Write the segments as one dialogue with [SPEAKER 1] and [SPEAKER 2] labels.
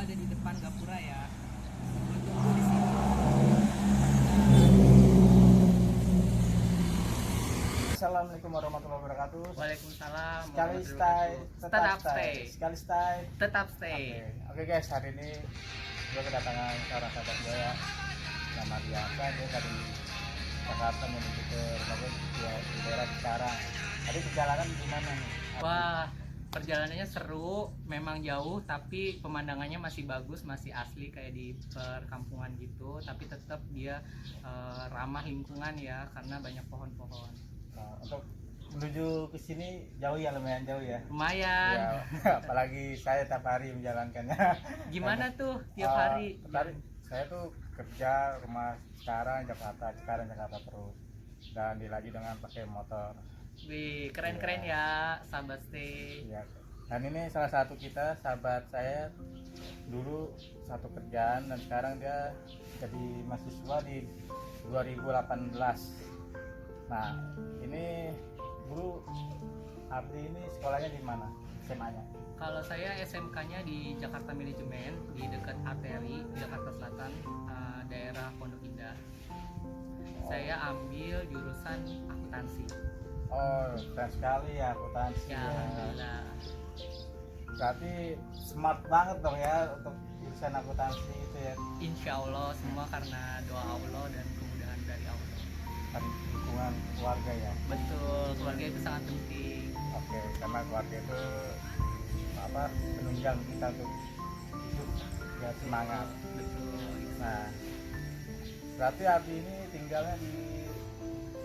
[SPEAKER 1] ada di depan Gapura ya. Gue tunggu di sini.
[SPEAKER 2] Assalamualaikum warahmatullahi wabarakatuh.
[SPEAKER 1] Waalaikumsalam.
[SPEAKER 2] Sekali
[SPEAKER 1] warahmatullahi
[SPEAKER 2] stay,
[SPEAKER 1] wabarakatuh.
[SPEAKER 2] tetap
[SPEAKER 1] Tetap
[SPEAKER 2] stay.
[SPEAKER 1] stay.
[SPEAKER 2] Sekali stay.
[SPEAKER 1] Tetap stay.
[SPEAKER 2] Oke guys, hari ini gue kedatangan seorang sahabat gue ya, nama Biasa. Dia dari Jakarta menuju ke rumah gue di daerah Cikarang. Tadi perjalanan gimana nih?
[SPEAKER 1] Wah, perjalanannya seru, memang jauh tapi pemandangannya masih bagus, masih asli kayak di perkampungan gitu, tapi tetap dia ramah lingkungan ya karena banyak pohon-pohon.
[SPEAKER 2] Nah, untuk menuju ke sini jauh ya, lumayan jauh ya.
[SPEAKER 1] Lumayan.
[SPEAKER 2] Ya, apalagi saya tiap hari menjalankannya.
[SPEAKER 1] Gimana tuh tiap hari?
[SPEAKER 2] Tadi saya tuh kerja rumah Cikarang Jakarta terus, dan dilaju dengan pakai motor.
[SPEAKER 1] Wih, keren-keren ya, sahabat stay.
[SPEAKER 2] Ya. Dan ini salah satu kita, sahabat saya dulu satu kerjaan dan sekarang dia jadi mahasiswa di 2018. Nah, ini Guru Abdi ini sekolahnya di mana? SMA-nya?
[SPEAKER 1] Kalau saya SMK-nya di Jakarta Manajemen, di dekat Arteri, Jakarta Selatan, daerah Pondok Indah. Saya ambil jurusan akuntansi.
[SPEAKER 2] Oh, keren sekali ya akuntansi.
[SPEAKER 1] Ya, alhamdulillah.
[SPEAKER 2] Berarti smart banget dong ya untuk jurusan akuntansi itu ya.
[SPEAKER 1] Insya Allah semua karena doa Allah dan kemudahan dari Allah.
[SPEAKER 2] Dan dukungan keluarga ya.
[SPEAKER 1] Betul, keluarga itu sangat penting.
[SPEAKER 2] Oke, karena keluarga itu penunjang kita untuk hidup ya, semangat.
[SPEAKER 1] Betul.
[SPEAKER 2] Nah, berarti Abi ini tinggalnya di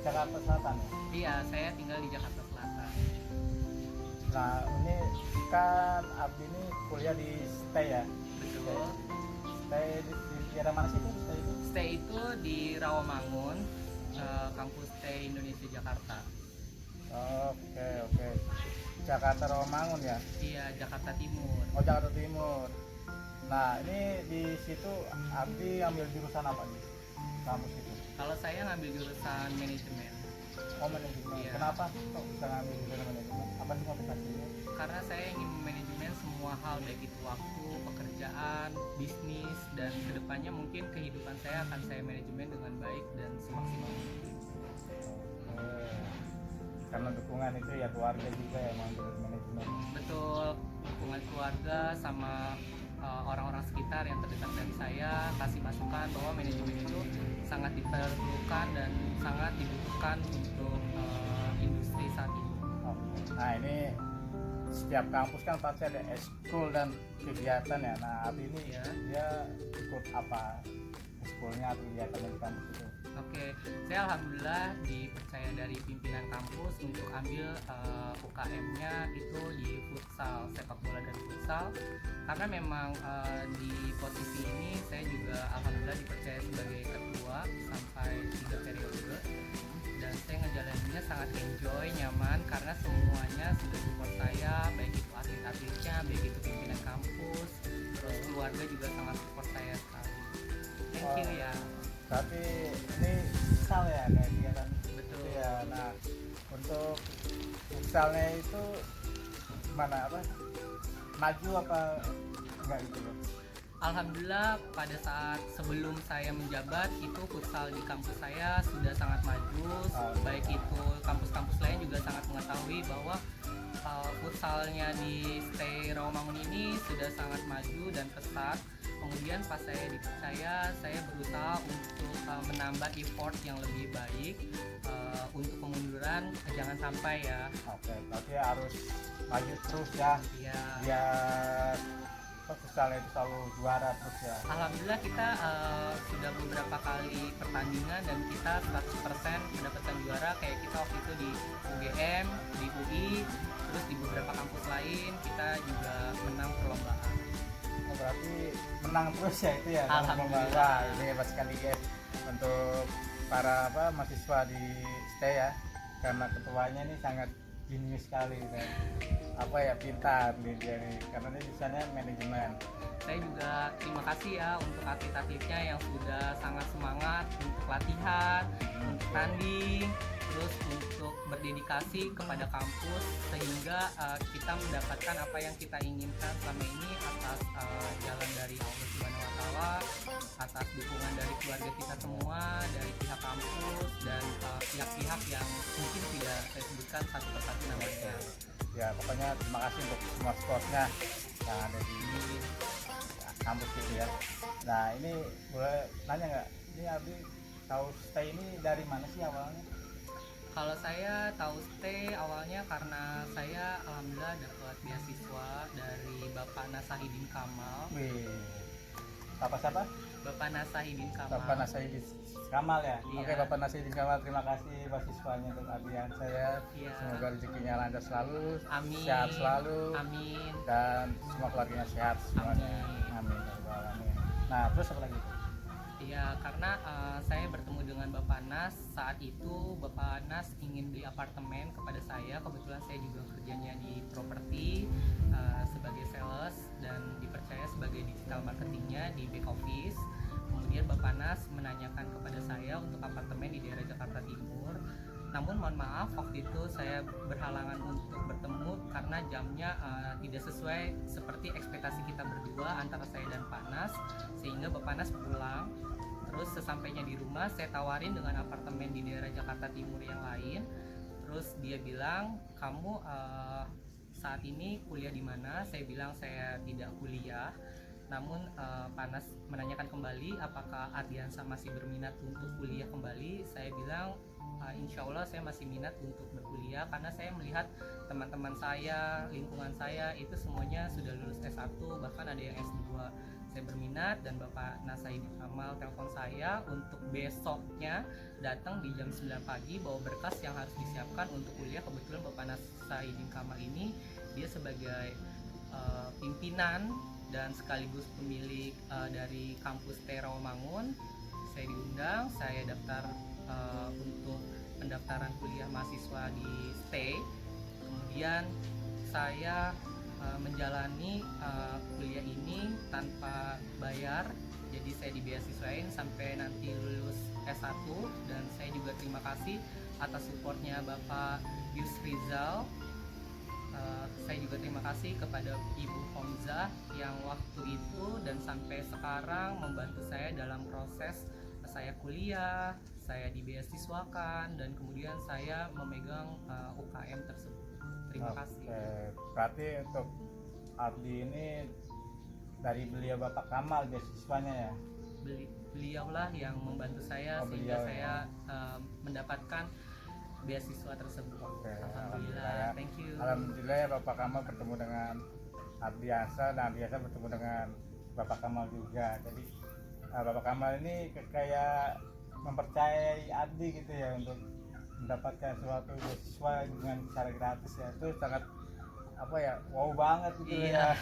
[SPEAKER 2] Jakarta Selatan ya?
[SPEAKER 1] Iya, saya tinggal di Jakarta Selatan.
[SPEAKER 2] Nah, ini kan Abi ini kuliah di STAY ya?
[SPEAKER 1] Betul.
[SPEAKER 2] STAY di daerah mana sih itu? STAY itu?
[SPEAKER 1] Stay itu di Rawamangun, kampus Stay Indonesia Jakarta.
[SPEAKER 2] Oke. Jakarta Rawamangun ya?
[SPEAKER 1] Iya, Jakarta Timur.
[SPEAKER 2] Oh, Jakarta Timur. Nah, ini di situ Abi ambil jurusan apa nih? Kampus itu?
[SPEAKER 1] Kalau saya ngambil jurusan manajemen,
[SPEAKER 2] Oh, manajemen.
[SPEAKER 1] Iya.
[SPEAKER 2] Kenapa kok bisa ngambil jurusan manajemen? Apa sih motivasinya?
[SPEAKER 1] karena saya ingin manajemen semua hal, baik itu waktu, pekerjaan, bisnis, dan kedepannya mungkin kehidupan saya akan saya manajemen dengan baik dan semaksimal mungkin.
[SPEAKER 2] Karena dukungan itu ya keluarga juga yang mengambil manajemen.
[SPEAKER 1] Betul, dukungan keluarga sama orang-orang sekitar yang terdekat dari saya kasih masukan bahwa manajemen itu sangat diperlukan dan sangat dibutuhkan untuk industri saat ini.
[SPEAKER 2] Nah, ini setiap kampus kan pasti ada eskul dan kegiatan ya. Nah, Abi ini
[SPEAKER 1] Ya.
[SPEAKER 2] dia ikut apa eskulnya atau kegiatannya di kampus itu?
[SPEAKER 1] Oke, saya alhamdulillah dipercaya dari pimpinan kampus untuk ambil UKM-nya itu di futsal, sepak bola dan futsal. Karena memang di posisi ini saya juga alhamdulillah dipercaya sebagai ketua sampai 3 periode. Dan saya ngejalaninnya sangat enjoy, nyaman karena semuanya sudah support saya, baik itu atlet-atletnya, baik itu pimpinan kampus, terus keluarga juga sangat support saya sekali. Thank you ya.
[SPEAKER 2] Tapi ini futsal ya kayak kegiatan
[SPEAKER 1] Betul.
[SPEAKER 2] itu ya. Nah, untuk futsalnya itu gimana, maju apa enggak gitu loh?
[SPEAKER 1] Alhamdulillah pada saat sebelum saya menjabat itu futsal di kampus saya sudah sangat maju, baik itu kampus-kampus lain juga sangat mengetahui bahwa futsalnya di Stay Rawamangun ini sudah sangat maju dan pesat. Kemudian pas saya dipercaya, saya berusaha untuk menambah effort yang lebih baik untuk kemunduran jangan sampai ya.
[SPEAKER 2] Oke, berarti harus maju terus ya.
[SPEAKER 1] Ya.
[SPEAKER 2] Biar futsalnya itu selalu juara terus ya.
[SPEAKER 1] Alhamdulillah kita sudah beberapa kali pertandingan dan kita 100% mendapatkan juara, kayak kita waktu itu di UGM, di UI, terus di beberapa kampus lain kita juga menang perlombaan.
[SPEAKER 2] Oh, berarti menang terus ya itu ya.
[SPEAKER 1] Alhamdulillah.
[SPEAKER 2] Wah, ini hebat sekali guys untuk para mahasiswa di STAY ya. Karena ketuanya ini sangat jenius sekali dan pintar nih dia nih, karena dia jurusannya manajemen.
[SPEAKER 1] Saya juga terima kasih ya untuk atlet-atletnya yang sudah sangat semangat untuk latihan, untuk tanding, terus untuk berdedikasi kepada kampus sehingga kita mendapatkan apa yang kita inginkan selama ini atas jalan dari Allah Subhanahu wa taala, atas dukungan dari keluarga kita semua, dari pihak kampus dan pihak-pihak yang mungkin tidak saya sebutkan satu persatu namanya.
[SPEAKER 2] Ya pokoknya terima kasih untuk semua supportnya yang ada di kampus gitu ya. Nah ini boleh nanya nggak, ini Abi tahu stay ini dari mana sih awalnya?
[SPEAKER 1] Kalau saya tahu stay awalnya karena saya alhamdulillah dapat beasiswa dari Bapak Nasahidin Kamal.
[SPEAKER 2] Wih, Bapak siapa?
[SPEAKER 1] Bapak Nasahidin Kamal.
[SPEAKER 2] Bapak Nasahidin Kamal ya?
[SPEAKER 1] Iya.
[SPEAKER 2] Oke Bapak Nasahidin Kamal, terima kasih beasiswanya untuk Abian saya.
[SPEAKER 1] Iya.
[SPEAKER 2] Semoga rezekinya lancar selalu,
[SPEAKER 1] Amin.
[SPEAKER 2] sehat selalu,
[SPEAKER 1] Amin.
[SPEAKER 2] dan semua keluarganya sehat semuanya. Amin. Amin. Nah terus apa lagi?
[SPEAKER 1] Iya, karena saya bertemu dengan Bapak Nas saat itu. Bapak Nas ingin beli apartemen kepada saya. Kebetulan saya juga kerjanya di properti sebagai sales dan dipercaya sebagai digital marketingnya di back office. Kemudian Bapak Nas menanyakan kepada saya untuk apartemen di daerah Jakarta Timur. Namun mohon maaf waktu itu saya berhalangan untuk bertemu karena jamnya tidak sesuai seperti ekspektasi kita berdua antara saya dan Pak Nas, sehingga Bapak Nas pulang. Terus sesampainya di rumah saya tawarin dengan apartemen di daerah Jakarta Timur yang lain. Terus dia bilang, kamu saat ini kuliah di mana? Saya bilang saya tidak kuliah. Namun Pak Nas menanyakan kembali apakah Ardiansa masih berminat untuk kuliah kembali. Saya bilang insya Allah saya masih minat untuk berkuliah karena saya melihat teman-teman saya, lingkungan saya itu semuanya sudah lulus S1, bahkan ada yang S2. Saya berminat dan Bapak Nasahidin Kamal telepon saya untuk besoknya datang di jam 9 pagi bawa berkas yang harus disiapkan untuk kuliah. Kebetulan Bapak Nasahidin Kamal ini dia sebagai pimpinan dan sekaligus pemilik dari kampus Rawamangun. Saya diundang, saya daftar untuk pendaftaran kuliah mahasiswa di STAY. Kemudian saya menjalani kuliah ini tanpa bayar, jadi saya dibeasiswain sampai nanti lulus S1. Dan saya juga terima kasih atas supportnya Bapak Yusrizal. Saya juga terima kasih kepada Ibu Homzah yang waktu itu dan sampai sekarang membantu saya dalam proses saya kuliah, saya dibeasiswakan, dan kemudian saya memegang UKM tersebut. Terima kasih.
[SPEAKER 2] Berarti untuk Ardi ini dari beliau Bapak Kamal beasiswanya ya?
[SPEAKER 1] Beliaulah yang membantu saya sehingga saya mendapatkan beasiswa tersebut. Alhamdulillah. Thank you.
[SPEAKER 2] Alhamdulillah ya Bapak Kamal bertemu dengan Ardiansa dan Ardiansa bertemu dengan Bapak Kamal juga. Jadi Bapak Kamal ini kayak mempercayai Ardi gitu ya untuk mendapatkan suatu beasiswa dengan cara gratis ya. Itu sangat apa ya, wow banget gitu.
[SPEAKER 1] Iya,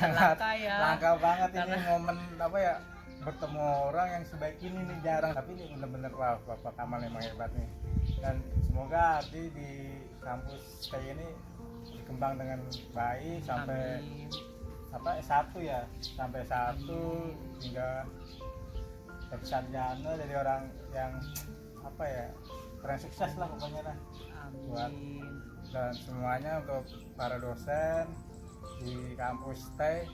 [SPEAKER 2] ya. Langka banget ini momen apa ya, bertemu orang yang sebaik ini nih jarang. Tapi ini bener-bener wow, Bapak Kamal memang hebat nih. Dan semoga Ardi di kampus kayak ini berkembang dengan baik sampai S1 ya, sampai S1 hingga jadi sarjana, jadi orang yang apa ya, keren, sukses lah pokoknya lah. Buat dan semuanya untuk para dosen di kampus STAY,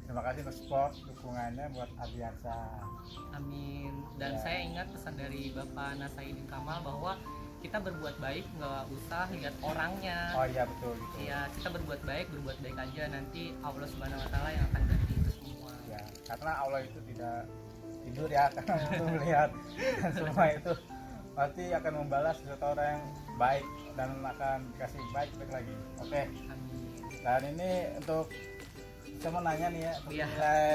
[SPEAKER 2] terima kasih untuk support dukungannya buat Ardiansa.
[SPEAKER 1] Amin. Dan saya ingat pesan dari Bapak Nasahidin Kamal bahwa kita berbuat baik nggak usah lihat orangnya.
[SPEAKER 2] Oh iya betul gitu.
[SPEAKER 1] Iya, kita berbuat baik aja, nanti Allah Subhanahu wa taala yang akan ganti itu semua.
[SPEAKER 2] Ya, karena Allah itu tidak tidur ya, karena itu melihat dan semua itu pasti akan membalas sesuatu orang yang baik dan akan dikasih baik lagi. Oke.
[SPEAKER 1] Amin.
[SPEAKER 2] Dan ini untuk saya mau nanya nih ya,
[SPEAKER 1] Iya.
[SPEAKER 2] nilai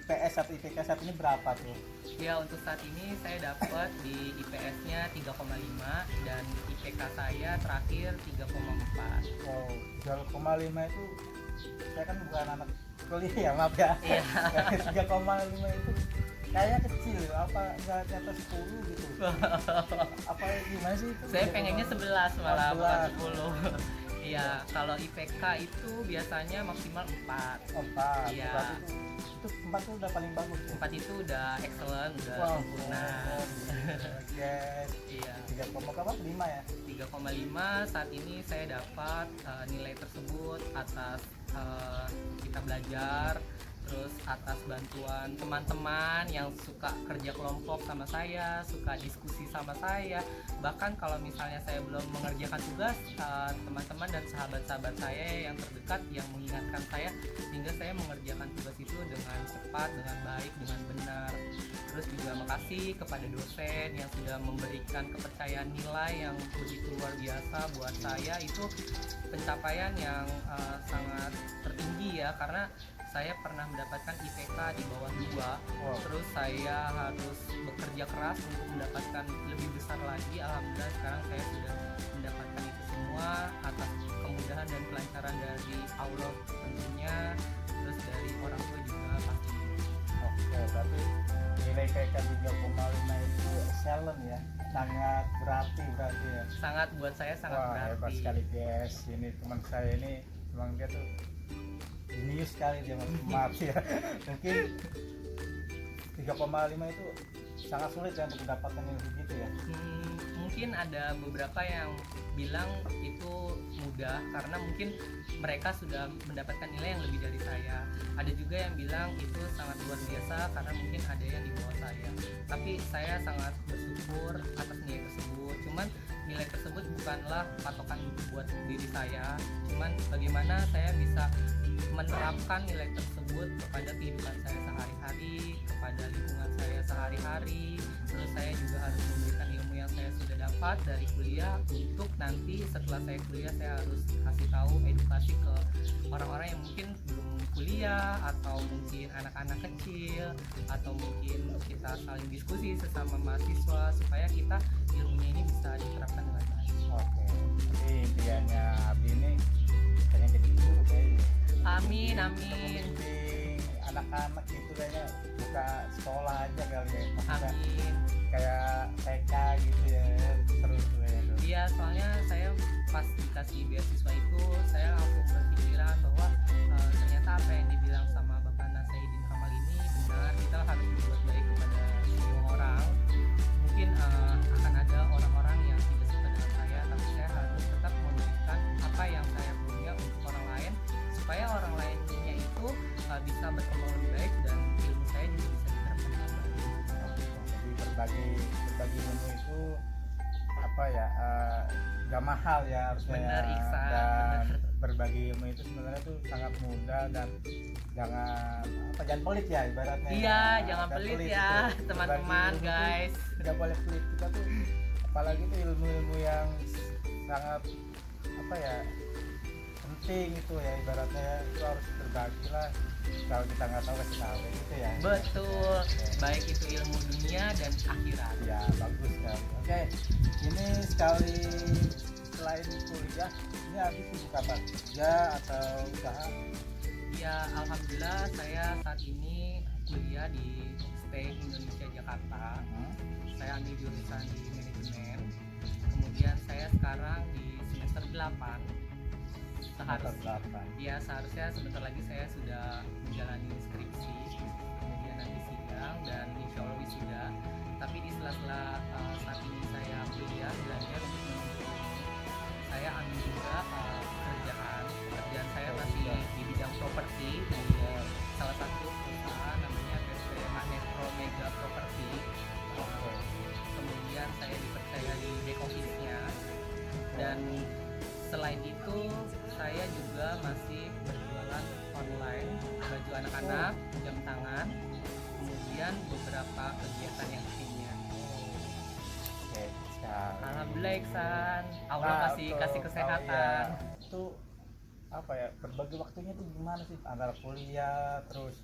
[SPEAKER 2] IPS atau IPK saat ini berapa tuh?
[SPEAKER 1] Ya, untuk saat ini saya dapat di IPS-nya 3,5 dan IPK saya terakhir 3,4.
[SPEAKER 2] Wow, 3,5 itu saya kan bukan anak kuliah ya, maaf ya.
[SPEAKER 1] Iya.
[SPEAKER 2] 3,5 itu kayaknya kecil, apa nggak di atas 10 gitu? Apa gimana sih itu?
[SPEAKER 1] Saya pengennya 11 malah, bukan 10. Iya, kalau IPK itu biasanya maksimal 4.
[SPEAKER 2] Empat.
[SPEAKER 1] Iya.
[SPEAKER 2] Berarti itu empat tuh udah paling bagus tuh.
[SPEAKER 1] 4 itu udah excellent, udah
[SPEAKER 2] Wow,
[SPEAKER 1] sempurna.
[SPEAKER 2] yes.
[SPEAKER 1] Iya.
[SPEAKER 2] 3,5 ya.
[SPEAKER 1] 3,5 saat ini saya dapat nilai tersebut atas kita belajar, terus atas bantuan teman-teman yang suka kerja kelompok sama saya, suka diskusi sama saya. Bahkan kalau misalnya saya belum mengerjakan tugas, teman-teman dan sahabat-sahabat saya yang terdekat yang mengingatkan saya sehingga saya mengerjakan tugas itu dengan cepat, dengan baik, dengan benar. Terus juga makasih kepada dosen yang sudah memberikan kepercayaan nilai yang begitu luar biasa buat saya. Itu pencapaian yang sangat tertinggi ya, karena saya pernah mendapatkan IPK di bawah 2.
[SPEAKER 2] Wow.
[SPEAKER 1] Terus saya harus bekerja keras untuk mendapatkan lebih besar lagi. Alhamdulillah sekarang saya sudah mendapatkan itu semua atas kemudahan dan kelancaran dari Allah tentunya, terus dari orang tua juga pasti.
[SPEAKER 2] Oke, berarti nilai IPK 3,5 itu excellent ya. Sangat berarti ya.
[SPEAKER 1] Sangat buat saya sangat
[SPEAKER 2] Wah, hebat
[SPEAKER 1] berarti.
[SPEAKER 2] sekali guys. Ini teman saya ini memang dia tuh jenius sekali dia, maaf ya. Mungkin 3,5 itu sangat sulit ya untuk mendapatkan yang begitu ya.
[SPEAKER 1] Mungkin ada beberapa yang bilang itu mudah karena mungkin mereka sudah mendapatkan nilai yang lebih dari saya. Ada juga yang bilang itu sangat luar biasa karena mungkin ada yang di bawah saya. Tapi saya sangat bersyukur atas nilai tersebut. Cuman nilai tersebut bukanlah patokan buat diri saya. Cuman bagaimana saya bisa menerapkan nilai tersebut kepada kehidupan saya sehari-hari, kepada lingkungan saya sehari-hari. Terus saya juga harus memberikan ilmu yang saya sudah dapat dari kuliah untuk nanti setelah saya kuliah saya harus kasih tahu edukasi ke orang-orang yang mungkin belum kuliah, atau mungkin anak-anak kecil, atau mungkin kita saling diskusi sesama mahasiswa supaya kita ilmunya ini bisa diterapkan dengan baik.
[SPEAKER 2] Oke, jadi impiannya Abi ini pengen jadi guru kayaknya.
[SPEAKER 1] Amin, amin,
[SPEAKER 2] Bimbing anak-anak gitu kayaknya, buka sekolah aja kali ya. Maksudnya
[SPEAKER 1] amin.
[SPEAKER 2] kayak TK gitu ya, seru tuh kayaknya tuh.
[SPEAKER 1] Iya, soalnya saya pas dikasih beasiswa itu saya langsung berpikiran bahwa ternyata apa yang dibilang sama Bapak Nasaidin Kamal ini benar. Kita harus berbuat baik kepada semua orang. Mungkin akan ada orang-orang yang tidak suka dengan saya, tapi saya harus tetap memberikan apa yang saya punya untuk orang lain supaya orang lainnya itu bisa berkembang lebih baik dan ilmu saya juga bisa diterapkan dengan baik.
[SPEAKER 2] Jadi berbagi ilmu itu apa ya, gak mahal ya harusnya.
[SPEAKER 1] Benar, Iksan,
[SPEAKER 2] Dan
[SPEAKER 1] benar.
[SPEAKER 2] berbagi ilmu itu sebenarnya tuh sangat mudah, dan jangan pelit ya ibaratnya.
[SPEAKER 1] Iya, jangan pelit ya
[SPEAKER 2] itu.
[SPEAKER 1] teman-teman,
[SPEAKER 2] Berbagi ilmu
[SPEAKER 1] guys.
[SPEAKER 2] tuh nggak boleh pelit. Kita tuh apalagi tuh ilmu-ilmu yang sangat apa ya, penting itu ya ibaratnya, itu harus berbagi lah. Kalau kita nggak tahu kasih tahu gitu ya.
[SPEAKER 1] Betul, baik itu ilmu dunia dan akhirat.
[SPEAKER 2] Ya bagus kan. Oke, ini sekali selain kuliah ini habis sibuk apa? Kerja atau usaha?
[SPEAKER 1] Ya, alhamdulillah saya saat ini kuliah di STEK Indonesia Jakarta. Saya ambil jurusan di manajemen. Kemudian saya sekarang di semester 8. Seharusnya sebentar lagi saya sudah menjalani skripsi, kemudian nanti sidang dan insya Allah wisuda. Tapi di sela-sela saat ini saya kuliah belajar untuk menuntut, saya ambil juga pekerjaan saya masih di bidang properti di salah satu perusahaan namanya PT Manetro Mega Property. Kemudian saya dipercaya di back office-nya, dan selain itu saya juga masih berjualan online baju anak-anak, jam tangan, kemudian beberapa kegiatan yang lainnya.
[SPEAKER 2] Oke, sekali.
[SPEAKER 1] Alhamdulillah Iksan, Allah
[SPEAKER 2] Nah,
[SPEAKER 1] kasih
[SPEAKER 2] untuk
[SPEAKER 1] kesehatan.
[SPEAKER 2] itu apa ya, berbagi waktunya tuh gimana sih antara kuliah terus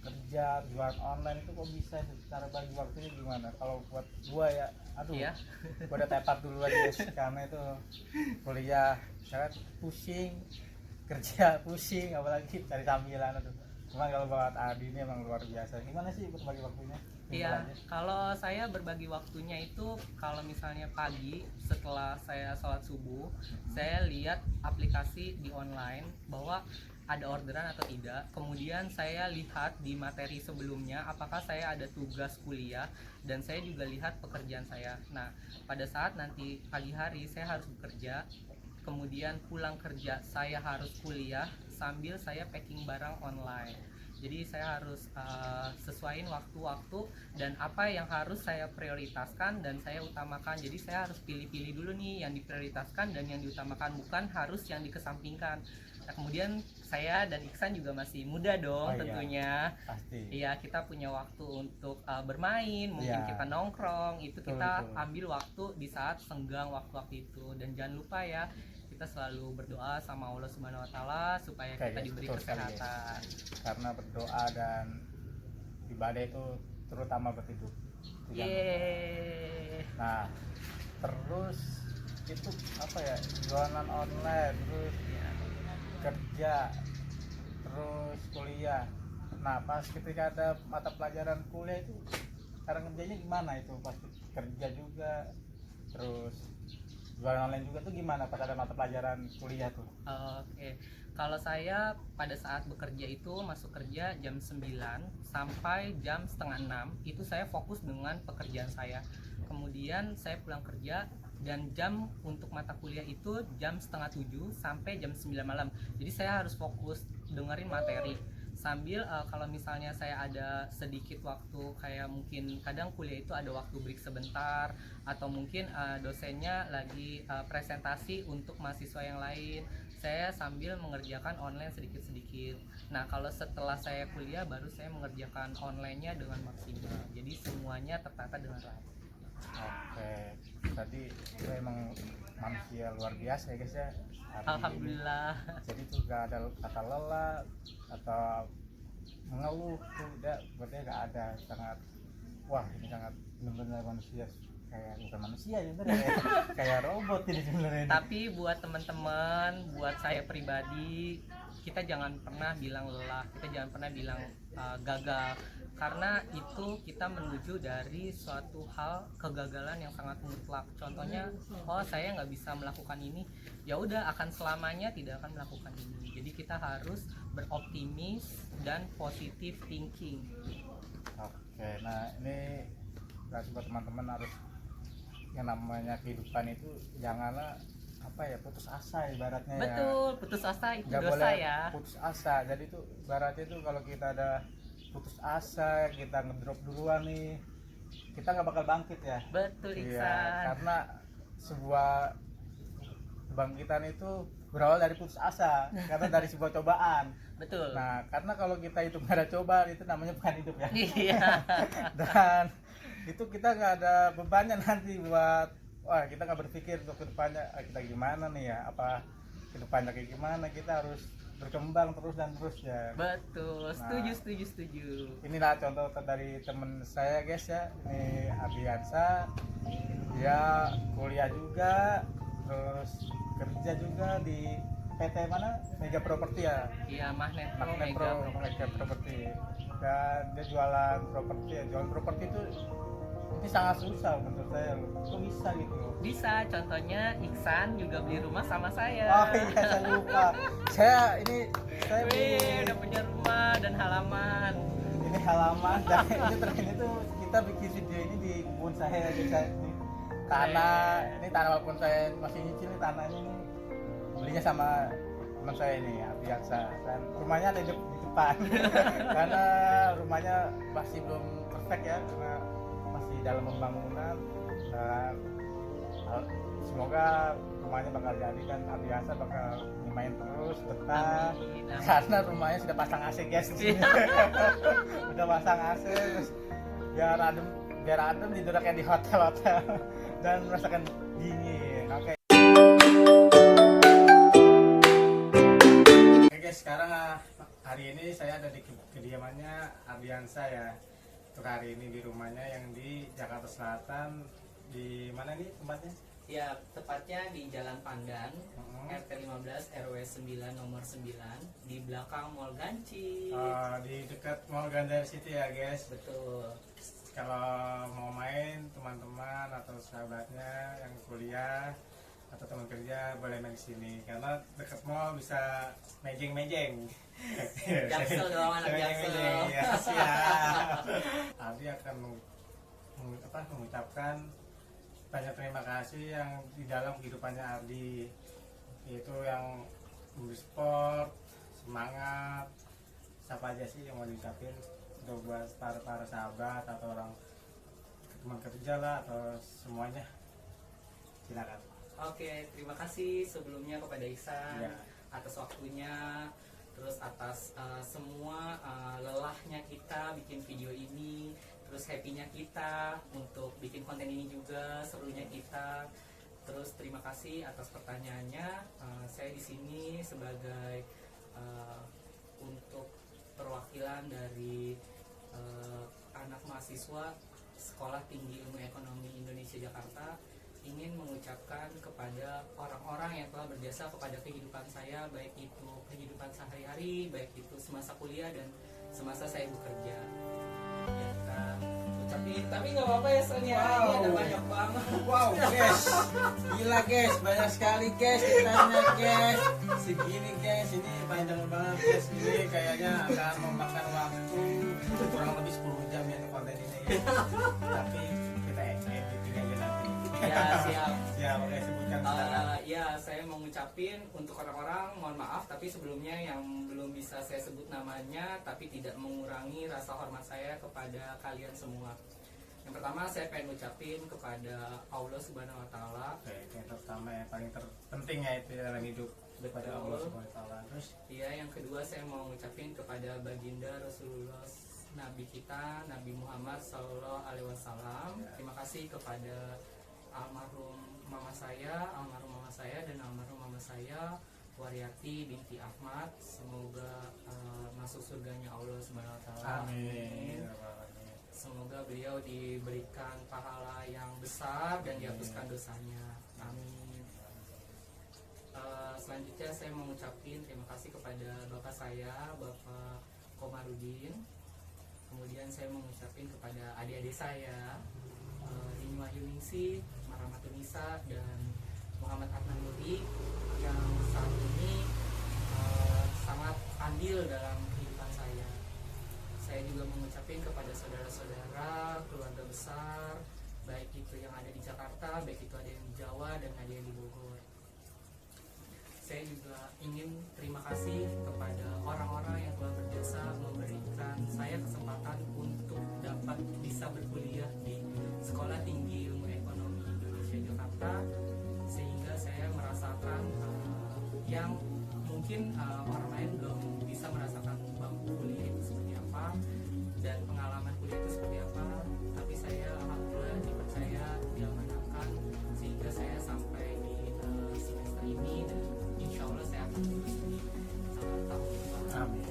[SPEAKER 2] kerja, jualan online itu kok bisa sih? Cara bagi waktunya gimana? Kalau buat gua ya, aduh,
[SPEAKER 1] Iya.
[SPEAKER 2] gua udah tepat duluan guys, karena itu kuliah, misalkan pusing, kerja pusing, apalagi cari sambilan, aduh, Cuman kalau buat Adi ini emang luar biasa. Gimana sih berbagi waktunya?
[SPEAKER 1] Iya,
[SPEAKER 2] Simple aja.
[SPEAKER 1] kalau saya berbagi waktunya itu kalau misalnya pagi setelah saya sholat subuh, saya lihat aplikasi di online bahwa ada orderan atau tidak. Kemudian saya lihat di materi sebelumnya apakah saya ada tugas kuliah, dan saya juga lihat pekerjaan saya. Nah, pada saat nanti pagi hari saya harus bekerja, kemudian pulang kerja saya harus kuliah sambil saya packing barang online. Jadi saya harus sesuaiin waktu-waktu dan apa yang harus saya prioritaskan dan saya utamakan. Jadi saya harus pilih-pilih dulu nih yang diprioritaskan dan yang diutamakan, bukan harus yang dikesampingkan. Nah, kemudian saya dan Iksan juga masih muda dong,
[SPEAKER 2] Oh, iya.
[SPEAKER 1] tentunya.
[SPEAKER 2] Pasti.
[SPEAKER 1] Iya, kita punya waktu untuk bermain, mungkin
[SPEAKER 2] Iya.
[SPEAKER 1] kita nongkrong, itu
[SPEAKER 2] Betul,
[SPEAKER 1] kita
[SPEAKER 2] betul.
[SPEAKER 1] ambil waktu di saat senggang waktu-waktu itu. Dan jangan lupa ya, kita selalu berdoa sama Allah Subhanahu wa taala supaya
[SPEAKER 2] Oke,
[SPEAKER 1] kita
[SPEAKER 2] yes,
[SPEAKER 1] diberi
[SPEAKER 2] betul sekali,
[SPEAKER 1] kesehatan.
[SPEAKER 2] Karena berdoa dan ibadah itu terutama berhidup. Itu jangan lupa.
[SPEAKER 1] Yeay.
[SPEAKER 2] Nah, terus itu apa ya? Jualan online, terus
[SPEAKER 1] Ya.
[SPEAKER 2] kerja, terus kuliah. Nah, pas ketika ada mata pelajaran kuliah itu cara ngerjainnya gimana itu? Pas kerja juga, terus jualan online juga tuh gimana pas ada mata pelajaran kuliah tuh?
[SPEAKER 1] Oke, kalau saya pada saat bekerja itu masuk kerja jam 9 sampai jam setengah 6, itu saya fokus dengan pekerjaan saya. Kemudian saya pulang kerja dan jam untuk mata kuliah itu jam setengah 7 sampai jam 9 malam. Jadi saya harus fokus dengerin materi sambil kalau misalnya saya ada sedikit waktu, kayak mungkin kadang kuliah itu ada waktu break sebentar, atau mungkin dosennya lagi presentasi untuk mahasiswa yang lain, saya sambil mengerjakan online sedikit-sedikit. Nah, kalau setelah saya kuliah baru saya mengerjakan online-nya dengan maksimal. Jadi semuanya tertata dengan rapi.
[SPEAKER 2] Oke, tadi itu emang manusia luar biasa ya guys ya. Adi ini.
[SPEAKER 1] Alhamdulillah.
[SPEAKER 2] Jadi tuh gak ada kata lelah atau mengeluh tuh, udah berarti gak ada. Sangat, wah ini sangat benar-benar manusia, kayak bukan manusia ya bener ya, kayak robot ini sebenarnya ini.
[SPEAKER 1] Tapi buat teman-teman, buat saya pribadi, kita jangan pernah bilang lelah, kita jangan pernah bilang gagal, karena itu kita menuju dari suatu hal kegagalan yang sangat mutlak. Contohnya, oh saya nggak bisa melakukan ini, ya udah akan selamanya tidak akan melakukan ini. Jadi kita harus beroptimis dan positive thinking.
[SPEAKER 2] Oke, nah ini berarti buat teman-teman harus, yang namanya kehidupan itu janganlah apa ya, putus asa ibaratnya.
[SPEAKER 1] Betul, putus asa itu
[SPEAKER 2] Nggak
[SPEAKER 1] dosa
[SPEAKER 2] boleh
[SPEAKER 1] ya.
[SPEAKER 2] putus asa. Jadi itu ibaratnya itu kalau kita ada putus asa, kita ngedrop duluan nih, kita nggak bakal bangkit ya.
[SPEAKER 1] Betul,
[SPEAKER 2] Iya,
[SPEAKER 1] Iksan.
[SPEAKER 2] karena sebuah kebangkitan itu berawal dari putus asa, karena dari sebuah cobaan.
[SPEAKER 1] Betul.
[SPEAKER 2] Nah, karena kalau kita itu nggak ada cobaan, itu namanya bukan hidup ya.
[SPEAKER 1] Iya.
[SPEAKER 2] Dan itu kita nggak ada bebannya nanti buat, wah kita nggak berpikir untuk kedepannya kita gimana nih ya, apa kedepannya kayak gimana. Kita harus berkembang terus dan terus ya.
[SPEAKER 1] Betul, setuju,
[SPEAKER 2] Nah,
[SPEAKER 1] setuju, setuju.
[SPEAKER 2] inilah contoh dari temen saya guys ya, ini Abiansa, dia kuliah juga, terus kerja juga di PT mana, Mega Property ya,
[SPEAKER 1] Iya, Magnet Pro,
[SPEAKER 2] Magnet
[SPEAKER 1] Mega
[SPEAKER 2] Pro,
[SPEAKER 1] Property.
[SPEAKER 2] Mega Property. Dan dia jualan properti ya. Jualan properti itu ini sangat susah menurut saya loh. Kok bisa gitu loh?
[SPEAKER 1] Bisa, contohnya Iksan juga beli rumah sama saya.
[SPEAKER 2] Oh iya, saya lupa. Saya
[SPEAKER 1] Wih,
[SPEAKER 2] beli
[SPEAKER 1] udah punya rumah dan halaman.
[SPEAKER 2] ini halaman, dan ini terakhir itu kita bikin video ini di kebun saya, di tanah. Ini tanah, walaupun saya masih nyicil nih, tanah ini belinya sama teman saya ini Abiaksa, dan rumahnya ada di depan. Karena rumahnya masih belum perfect ya, karena masih dalam pembangunan. Dan semoga rumahnya bakal jadi dan Abiaksa bakal main terus betah.
[SPEAKER 1] Amin, amin.
[SPEAKER 2] Karena rumahnya sudah pasang AC guys di sini. Udah pasang AC terus biar adem tidurnya kayak di hotel-hotel dan merasakan dingin. Oke. Oke guys, sekarang hari ini saya ada di kediamannya Abiansa ya. Untuk hari ini di rumahnya yang di Jakarta Selatan, di mana nih tempatnya?
[SPEAKER 1] Ya, tepatnya di Jalan Pandan,
[SPEAKER 2] Hmm.
[SPEAKER 1] RT 15 RW 9 nomor 9 di belakang Mall Ganci.
[SPEAKER 2] Di dekat Mall Gandar City ya guys.
[SPEAKER 1] Betul.
[SPEAKER 2] Kalau mau main teman-teman atau sahabatnya yang kuliah atau teman kerja boleh main ke sini karena dekat mall bisa mejeng-mejeng.
[SPEAKER 1] Jaksel dong, anak Jaksel.
[SPEAKER 2] Ya, siap. Aldi akan mengucapkan banyak terima kasih yang di dalam kehidupannya Aldi, yaitu yang memberi sport, semangat, siapa aja sih yang mau diucapin untuk buat para sahabat atau orang teman kerja lah atau semuanya, silakan.
[SPEAKER 1] Oke, terima kasih sebelumnya kepada Ihsan
[SPEAKER 2] Ya.
[SPEAKER 1] atas waktunya, terus atas semua lelahnya kita bikin video ini, terus happy-nya kita untuk bikin konten ini juga, serunya kita. Terus terima kasih atas pertanyaannya. Saya di sini sebagai untuk perwakilan dari anak mahasiswa Sekolah Tinggi Ilmu Ekonomi Indonesia Jakarta ingin mengucapkan kepada orang-orang yang telah berjasa kepada kehidupan saya, baik itu kehidupan sehari-hari, baik itu semasa kuliah dan semasa saya bekerja. Ya, kita ucapin, tapi nggak apa-apa ya Sonia, ini ada banyak banget.
[SPEAKER 2] Wow guys, gila guys, banyak sekali guys ceritanya guys. Segini guys, ini panjang banget guys. Ini kayaknya akan memakan waktu kurang lebih 10 jam ya konten ini ya. Tapi kita editing aja nanti.
[SPEAKER 1] Ya, siap.
[SPEAKER 2] Siap, oke sebutkan sekarang.
[SPEAKER 1] Ya, saya mau ngucapin untuk orang-orang, mohon maaf, tapi sebelumnya yang belum bisa saya sebut namanya, tapi tidak mengurangi rasa hormat saya kepada kalian semua. Yang pertama, saya pengen ngucapin kepada Allah Subhanahu Wa Taala.
[SPEAKER 2] Oke, itu yang pertama yang paling terpenting ya itu dalam hidup kepada
[SPEAKER 1] Betul.
[SPEAKER 2] Allah Subhanahu wa taala. Terus
[SPEAKER 1] Iya, yang kedua saya mau ngucapin kepada baginda Rasulullah Nabi kita, Nabi Muhammad Sallallahu Alaihi Wasallam.
[SPEAKER 2] Ya.
[SPEAKER 1] Terima kasih kepada almarhum mama saya dan almarhum mama saya Waryati binti Ahmad. Semoga masuk surganya Allah Subhanahu Wa Taala.
[SPEAKER 2] amin.
[SPEAKER 1] Semoga beliau diberikan pahala yang besar dan dihapuskan dosanya. Amin. Selanjutnya saya mengucapkan terima kasih kepada bapak saya, Bapak Komarudin. Kemudian saya mengucapkan kepada adik-adik saya, Rini Wahyuningsi, Maramatunisa, dan Muhammad Adnan Nuri yang saat ini sangat andil dalam kehidupan saya. Saya juga mengucapkan kepada saudara-saudara, keluarga besar, baik itu yang ada di Jakarta, baik itu ada yang di Jawa, dan ada yang di Bogor. Saya juga ingin terima kasih kepada orang-orang yang telah berjasa memberikan saya kesempatan untuk dapat bisa berkuliah di Sekolah Tinggi Ilmu Ekonomi Indonesia Jakarta, sehingga saya merasakan yang mungkin orang lain belum bisa merasakan bangku kuliah itu seperti apa dan pengalaman kuliah itu seperti apa, tapi saya alhamdulillah dipercaya, diamanakan, sehingga saya sampai di semester ini dan insya Allah saya akan lulus di tahun depan.
[SPEAKER 2] Amin.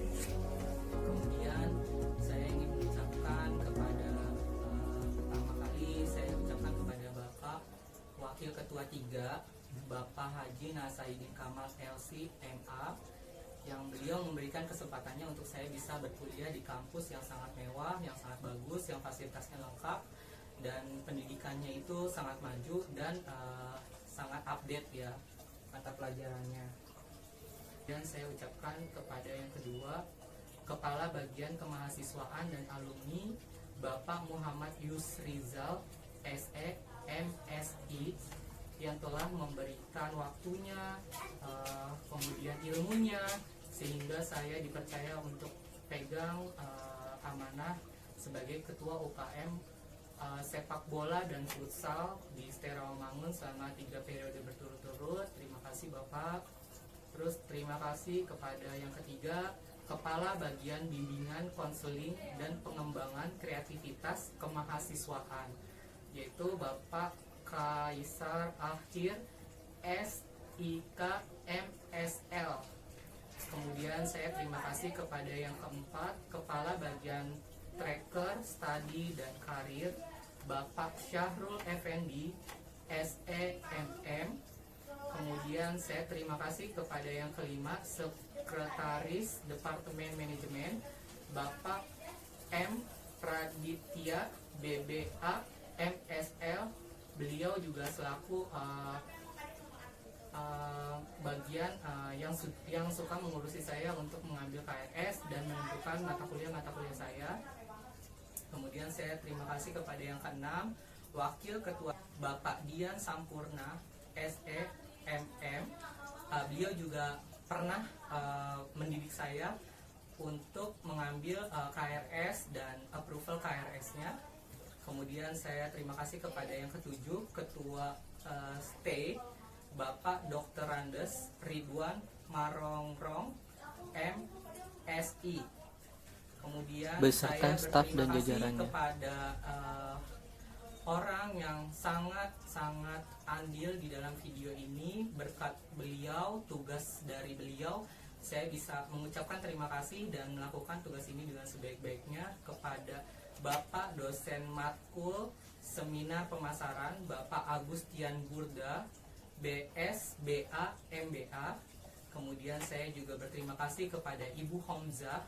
[SPEAKER 1] Kemudian saya ingin mengucapkan kepada pertama kali saya ucapkan kepada Bapak Wakil Ketua 3 Bapak Haji Nasaidin Kamal LC MA, yang beliau memberikan kesempatannya untuk saya bisa berkuliah di kampus yang sangat mewah, yang sangat bagus, yang fasilitasnya lengkap dan pendidikannya itu sangat maju dan sangat update ya mata pelajarannya. Dan saya ucapkan kepada yang kedua, Kepala Bagian Kemahasiswaan dan Alumni Bapak Muhammad Yusrizal SE MSI, yang telah memberikan waktunya, kemudian ilmunya, sehingga saya dipercaya untuk pegang amanah sebagai Ketua UKM sepak bola dan futsal di Stera Mangun selama 3 periode berturut-turut. Terima kasih Bapak. Terus terima kasih kepada yang ketiga, Kepala Bagian Bimbingan Konseling dan Pengembangan Kreativitas Kemahasiswaan, yaitu Bapak Kaisar Akhir SIK MSL. Kemudian saya terima kasih kepada yang keempat, Kepala Bagian Tracker, Studi dan Karir, Bapak Syahrul Effendi SEMM. Kemudian saya terima kasih kepada yang kelima, Sekretaris Departemen Manajemen Bapak M. Praditya BBA MSL. Beliau juga selaku bagian yang suka mengurusi saya untuk mengambil KRS dan menentukan mata kuliah saya. Kemudian saya terima kasih kepada yang keenam, Wakil Ketua Bapak Dian Sampurna SEMM. Beliau juga pernah mendidik saya untuk mengambil KRS dan approval KRS-nya. Kemudian saya terima kasih kepada yang ketujuh, Ketua STAY Bapak Dr. Randes Ridwan Marongrong MSI. Kemudian
[SPEAKER 3] beserta
[SPEAKER 1] saya
[SPEAKER 3] staf dan
[SPEAKER 1] berterima kasih
[SPEAKER 3] jajarannya
[SPEAKER 1] kepada orang yang sangat andil di dalam video ini. Berkat beliau, tugas dari beliau, saya bisa mengucapkan terima kasih dan melakukan tugas ini dengan sebaik-baiknya. Kepada Bapak dosen matkul seminar pemasaran Bapak Agustian Burda BSBA MBA. Kemudian saya juga berterima kasih kepada Ibu Homzah.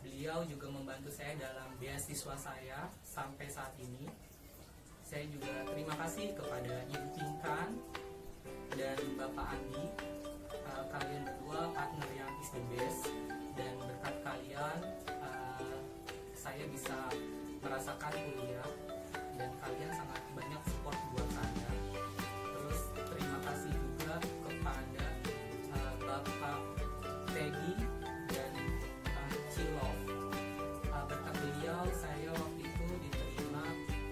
[SPEAKER 1] Beliau juga membantu saya dalam beasiswa saya sampai saat ini. Saya juga terima kasih kepada Ibu Pinkan dan Bapak Andi. Kalian berdua partner yang is the best, dan berkat kalian saya bisa merasakan kuliah dan kalian sangat banyak support buat saya. Terus terima kasih juga kepada Bapak Teddy dan Cilov. Berkat beliau saya waktu itu diterima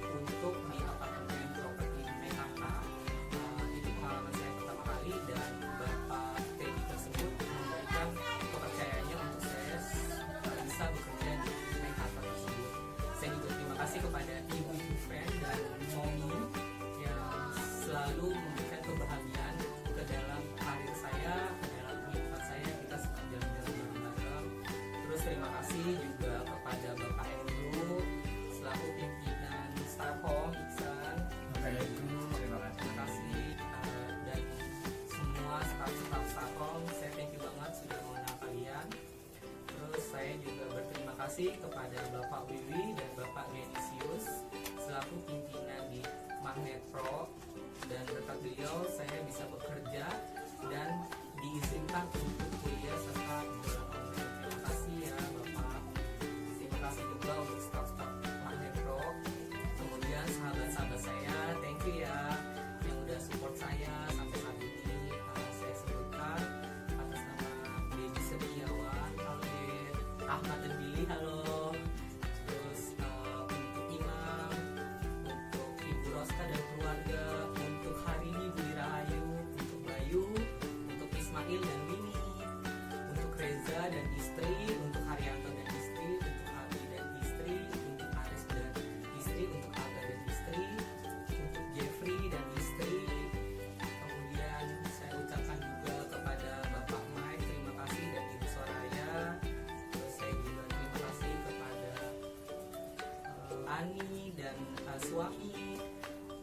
[SPEAKER 1] untuk di apartemen properti Mekarta. Itu pengalaman saya pertama kali, dan Bapak Teddy tersebut memberikan kepercayaannya untuk saya bisa bekerja di Mekarta tersebut. Saya juga terima kasih kepada Ibu Juven dan Momi yang selalu memberikan kebahagiaan ke dalam karir saya, ke dalam kehidupan saya. Kita suka jalan-jalan bareng-bareng. Terus terima kasih juga kepada Bapak Andrew selaku pimpinan Star Home Iksan.
[SPEAKER 2] Terima kasih.
[SPEAKER 1] Terima kasih dan semua staf-staf Star Home. Saya thank you banget sudah mengenal kalian. Terus saya juga berterima kasih kepada Bapak Wiwi dan Bapak Genisius selaku pimpinan di Magnet Pro, dan berkat beliau saya bisa bekerja dan diizinkan untuk kuliah serta bulan online. Terima kasih ya Bapak. Terima kasih juga untuk staf-staf Magnet Pro. Kemudian sahabat-sahabat saya, thank you ya yang udah support saya sampai saat ini. Saya sebutkan atas nama Dedi Setiawan, Alvin, Ahmad dan Billy, halo. Terus untuk Imam, untuk Ibu Roska dan keluarga, untuk Harini Budi Rahayu, untuk Bayu, untuk Ismail dan Winnie, untuk Reza dan istri, untuk Haryanto dan istri, untuk Abi dan istri, untuk Aris dan istri, untuk Aga dan istri, untuk Jeffrey dan istri. Kemudian saya ucapkan juga kepada Bapak Mike, terima kasih, dan Ibu Soraya. Terus saya juga terima kasih kepada Ani dan suami.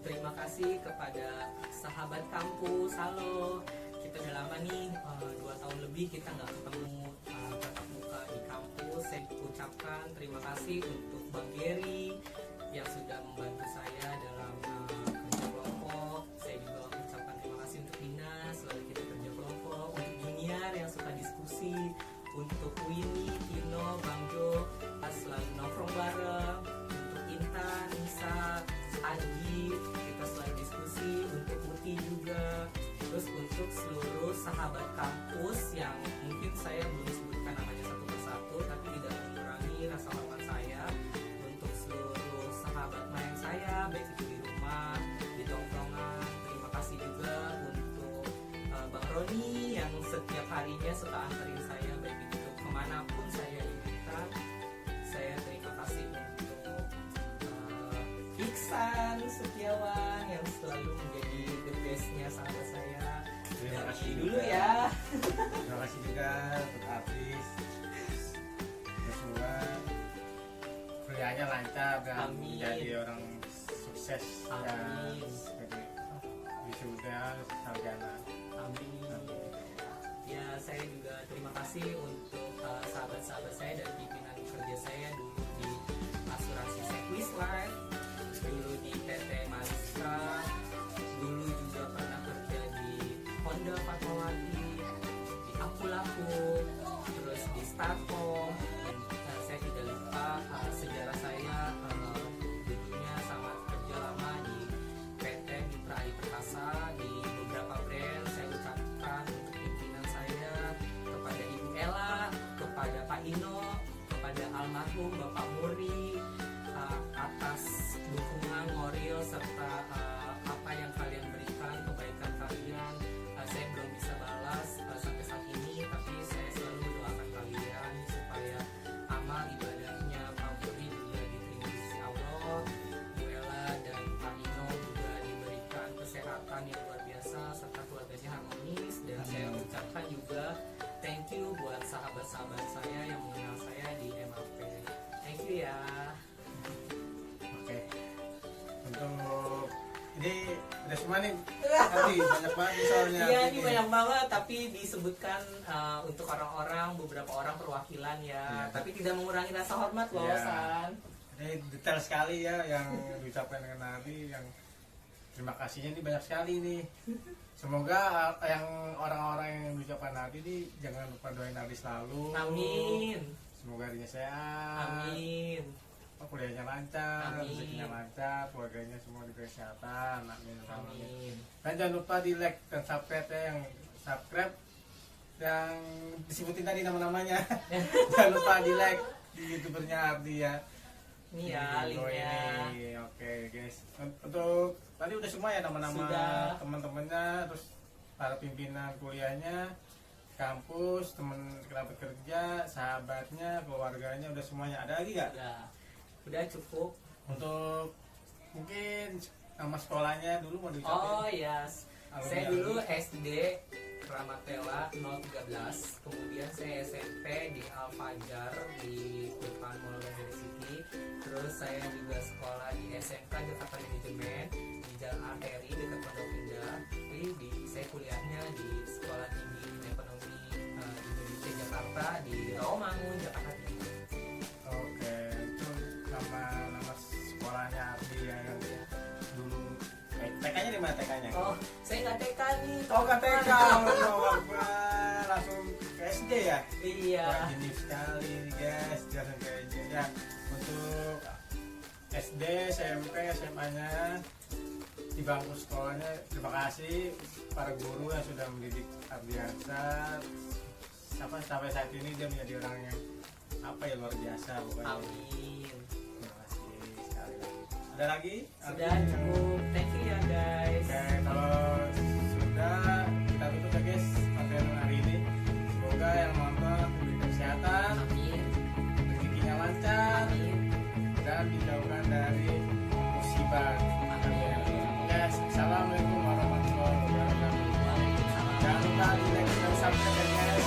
[SPEAKER 1] Terima kasih kepada sahabat kampus, halo. Kita udah lama nih, 2 tahun lebih kita nggak ketemu tatap muka di kampus. Saya ucapkan terima kasih untuk Bang Gary yang sudah membantu saya dalam kerja kelompok. Saya juga ucapkan terima kasih untuk Dina, selalu kita kerja kelompok. Untuk Junior yang suka diskusi, untuk Winnie, Tino, Bang Jo, selalu nongkrong bareng. Untuk Intan, Nisa, Adi, kita selalu diskusi. Untuk Uti juga. Terus untuk seluruh sahabat kampus yang mungkin saya belum sebutkan namanya satu persatu, tapi tidak mengurangi rasa hormat saya untuk seluruh sahabat main saya, baik itu di rumah, di tongkrongan. Terima kasih juga untuk Bang Roni yang setiap harinya suka anterin saya, baik itu kemanapun saya inginkan. Saya terima kasih untuk Iksan Setiawan yang selalu menjadi the bestnya sahabat saya.
[SPEAKER 2] Terima kasih
[SPEAKER 1] dulu
[SPEAKER 2] juga.
[SPEAKER 1] ya.
[SPEAKER 2] Terima kasih juga untuk Apis. Semua kuliahnya lancar dan
[SPEAKER 1] Amin.
[SPEAKER 2] menjadi orang sukses.
[SPEAKER 1] Amin.
[SPEAKER 2] Dan wisuda sarjana.
[SPEAKER 1] Amin. Ya, saya juga terima kasih untuk sahabat-sahabat saya dan pimpinan kerja saya dulu di asuransi Swiss Life, dulu di PT Manistra, dulu juga pernah kerja di Honda Fatmawati, di Akulaku, terus di Starcom. Dan saya tidak lupa sejarah saya dulunya sama kerja lama di PT Mitra Adi Perkasa di beberapa brand. Saya ucapkan untuk pimpinan saya, kepada Ibu Ella, kepada Pak Ino, kepada almarhum Bapak Muri, atas dukungan moral serta apa yang kalian berikan, kebaikan kalian. Saya belum bisa balas sampai saat ini, tapi saya selalu mendoakan kalian supaya amal ibadahnya Pak Muri juga diterima di sisi Allah, Bu Ella dan Pak Ino juga diberikan kesehatan yang luar biasa serta keluarganya harmonis. Dan saya ucapkan juga thank you buat sahabat-sahabat saya yang mengenal saya di MAP. Thank you ya.
[SPEAKER 2] Oke. Untuk ini udah semua nih. Tadi banyak banget nih soalnya.
[SPEAKER 1] Iya, ini banyak banget, tapi disebutkan untuk orang-orang, beberapa orang perwakilan ya.
[SPEAKER 2] Iya.
[SPEAKER 1] Tapi tidak mengurangi rasa hormat loh,
[SPEAKER 2] Iya.
[SPEAKER 1] San.
[SPEAKER 2] Ini detail sekali ya yang diucapkan dengan Nabi, yang terima kasihnya ini banyak sekali nih. Semoga yang orang-orang yang diucapkan Nabi ini jangan lupa doain Nabi selalu.
[SPEAKER 1] Amin.
[SPEAKER 2] Semoga dirinya sehat.
[SPEAKER 1] Amin.
[SPEAKER 2] Kuliahnya lancar,
[SPEAKER 1] Amin.
[SPEAKER 2] rezekinya lancar, keluarganya semua diberi kesehatan. Amin.
[SPEAKER 1] Amin.
[SPEAKER 2] Dan jangan lupa di like dan subscribe ya, yang subscribe yang disebutin tadi nama-namanya. Jangan lupa di like di youtubernya Ardi ya.
[SPEAKER 1] Ini ya
[SPEAKER 2] Di video
[SPEAKER 1] linknya.
[SPEAKER 2] ini. Oke guys, untuk tadi udah semua ya nama-nama
[SPEAKER 1] Sudah.
[SPEAKER 2] teman-temannya, terus para pimpinan kuliahnya, kampus, teman kerabat kerja, sahabatnya, keluarganya, udah semuanya. Ada lagi nggak?
[SPEAKER 1] Udah cukup.
[SPEAKER 2] Untuk mungkin nama sekolahnya dulu mau diucapin?
[SPEAKER 1] Oh iya, saya
[SPEAKER 2] Alumni.
[SPEAKER 1] dulu SD Ramatela 013, kemudian saya SMP di Al Fajar di depan Mall University, terus saya juga sekolah di SMK Jakarta Manajemen di Jalan Arteri dekat Pondok Indah. Saya kuliahnya di Sekolah Tinggi Ilmu Ekonomi Indonesia Jakarta di Rawamangun, Jakarta Timur.
[SPEAKER 2] Oke, itu nama sekolahnya Ardi yang dulu. TK-nya di mana TK-nya?
[SPEAKER 1] Oh, saya nggak TK nih.
[SPEAKER 2] Oh, ke TK.
[SPEAKER 1] teman-teman.
[SPEAKER 2] Oh, langsung ke SD ya?
[SPEAKER 1] Iya.
[SPEAKER 2] Wah, gini sekali nih guys, jangan kayak gini ya. Untuk SD, SMP, SMA-nya di bangku sekolahnya, terima kasih para guru yang sudah mendidik Ardiansa. Sampai saat ini dia menjadi orang yang apa ya, luar biasa pokoknya.
[SPEAKER 1] Amin.
[SPEAKER 2] Terima kasih sekali lagi. Ada lagi?
[SPEAKER 1] Sudah
[SPEAKER 2] Ardi?
[SPEAKER 1] cukup. Thank you ya guys.
[SPEAKER 2] Oke, kalau sudah kita tutup ya guys konten hari ini. Semoga yang nonton diberi kesehatan,
[SPEAKER 1] Amin.
[SPEAKER 2] rezekinya lancar,
[SPEAKER 1] Amin.
[SPEAKER 2] dan dijauhkan dari musibah. Yes, assalamualaikum warahmatullahi wabarakatuh.
[SPEAKER 1] Waalaikumsalam.
[SPEAKER 2] Jangan lupa di like dan subscribe ya guys.